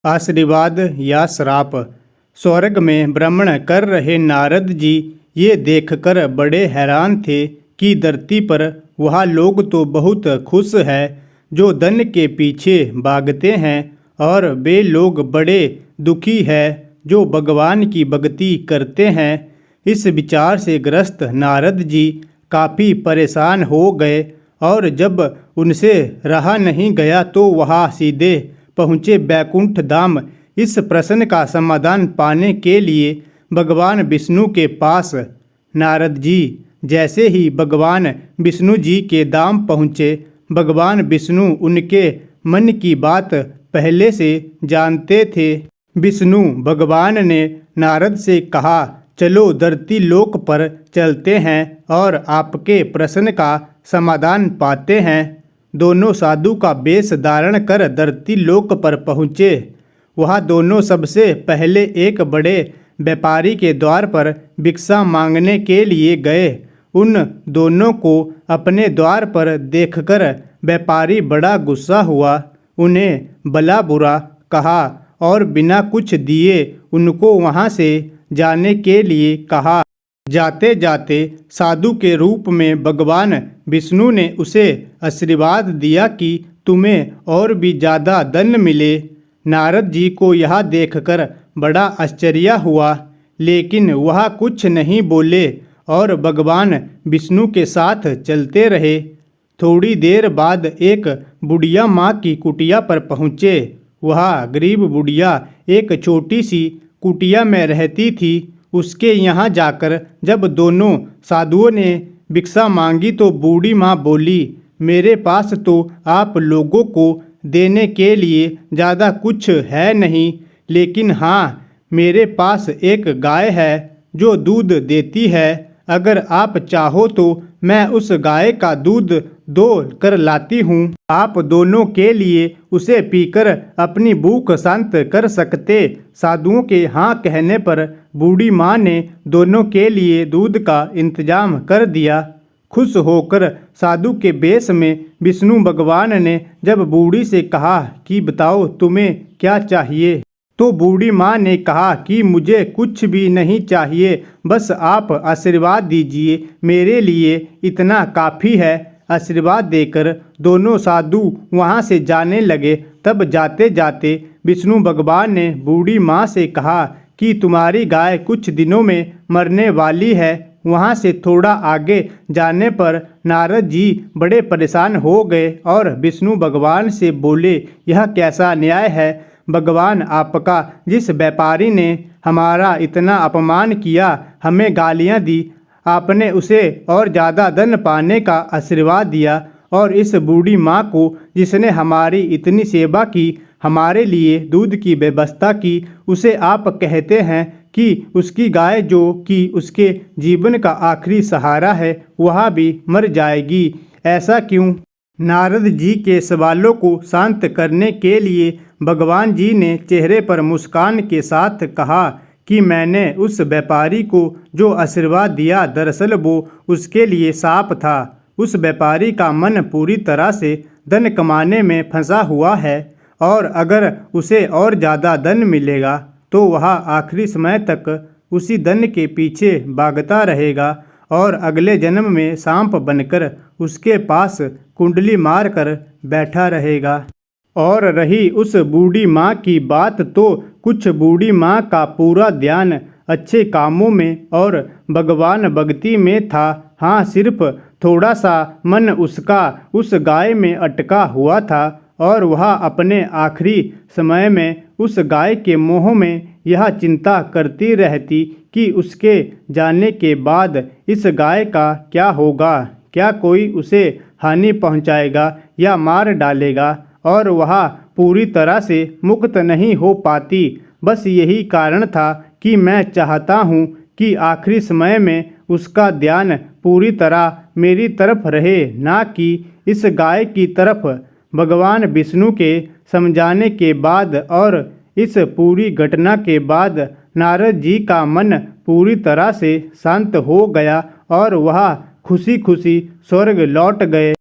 आशीर्वाद या श्राप। स्वर्ग में भ्रमण कर रहे नारद जी ये देखकर बड़े हैरान थे कि धरती पर वह लोग तो बहुत खुश हैं जो धन के पीछे भागते हैं, और वे लोग बड़े दुखी हैं जो भगवान की भक्ति करते हैं। इस विचार से ग्रस्त नारद जी काफ़ी परेशान हो गए, और जब उनसे रहा नहीं गया तो वह सीधे पहुँचे बैकुंठ धाम। इस प्रश्न का समाधान पाने के लिए भगवान विष्णु के पास। नारद जी जैसे ही भगवान विष्णु जी के धाम पहुँचे, भगवान विष्णु उनके मन की बात पहले से जानते थे। विष्णु भगवान ने नारद से कहा, चलो धरती लोक पर चलते हैं और आपके प्रश्न का समाधान पाते हैं। दोनों साधु का वेश धारण कर धरती लोक पर पहुँचे। वह दोनों सबसे पहले एक बड़े व्यापारी के द्वार पर भिक्षा मांगने के लिए गए। उन दोनों को अपने द्वार पर देखकर व्यापारी बड़ा गुस्सा हुआ, उन्हें भला बुरा कहा और बिना कुछ दिए उनको वहां से जाने के लिए कहा। जाते जाते साधु के रूप में भगवान विष्णु ने उसे आशीर्वाद दिया कि तुम्हें और भी ज़्यादा धन मिले। नारद जी को यह देखकर बड़ा आश्चर्य हुआ, लेकिन वह कुछ नहीं बोले और भगवान विष्णु के साथ चलते रहे। थोड़ी देर बाद एक बुढ़िया माँ की कुटिया पर पहुँचे। वह गरीब बुढ़िया एक छोटी सी कुटिया में रहती थी। उसके यहाँ जाकर जब दोनों साधुओं ने भिक्षा मांगी तो बूढ़ी माँ बोली, मेरे पास तो आप लोगों को देने के लिए ज़्यादा कुछ है नहीं, लेकिन हाँ, मेरे पास एक गाय है जो दूध देती है। अगर आप चाहो तो मैं उस गाय का दूध दो कर लाती हूँ। आप दोनों के लिए उसे पीकर अपनी भूख शांत कर सकते। साधुओं के हाँ कहने पर बूढ़ी माँ ने दोनों के लिए दूध का इंतजाम कर दिया। खुश होकर साधु के वेश में विष्णु भगवान ने जब बूढ़ी से कहा कि बताओ तुम्हें क्या चाहिए, तो बूढ़ी माँ ने कहा कि मुझे कुछ भी नहीं चाहिए, बस आप आशीर्वाद दीजिए, मेरे लिए इतना काफ़ी है। आशीर्वाद देकर दोनों साधु वहाँ से जाने लगे। तब जाते जाते विष्णु भगवान ने बूढ़ी माँ से कहा कि तुम्हारी गाय कुछ दिनों में मरने वाली है। वहाँ से थोड़ा आगे जाने पर नारद जी बड़े परेशान हो गए और विष्णु भगवान से बोले, यह कैसा न्याय है भगवान आपका? जिस व्यापारी ने हमारा इतना अपमान किया, हमें गालियाँ दी, आपने उसे और ज़्यादा धन पाने का आशीर्वाद दिया, और इस बूढ़ी माँ को जिसने हमारी इतनी सेवा की, हमारे लिए दूध की व्यवस्था की, उसे आप कहते हैं कि उसकी गाय जो कि उसके जीवन का आखिरी सहारा है वह भी मर जाएगी। ऐसा क्यों? नारद जी के सवालों को शांत करने के लिए भगवान जी ने चेहरे पर मुस्कान के साथ कहा कि मैंने उस व्यापारी को जो आशीर्वाद दिया, दरअसल वो उसके लिए शाप था। उस व्यापारी का मन पूरी तरह से धन कमाने में फंसा हुआ है, और अगर उसे और ज़्यादा धन मिलेगा तो वह आखिरी समय तक उसी धन के पीछे भागता रहेगा और अगले जन्म में सांप बनकर उसके पास कुंडली मारकर बैठा रहेगा। और रही उस बूढ़ी माँ की बात, तो कुछ बूढ़ी माँ का पूरा ध्यान अच्छे कामों में और भगवान भक्ति में था। हाँ, सिर्फ थोड़ा सा मन उसका उस गाय में अटका हुआ था, और वह अपने आखिरी समय में उस गाय के मोह में यह चिंता करती रहती कि उसके जाने के बाद इस गाय का क्या होगा, क्या कोई उसे हानि पहुंचाएगा या मार डालेगा, और वह पूरी तरह से मुक्त नहीं हो पाती। बस यही कारण था कि मैं चाहता हूँ कि आखिरी समय में उसका ध्यान पूरी तरह मेरी तरफ रहे, ना कि इस गाय की तरफ। भगवान विष्णु के समझाने के बाद और इस पूरी घटना के बाद नारद जी का मन पूरी तरह से शांत हो गया और वह खुशी खुशी स्वर्ग लौट गए।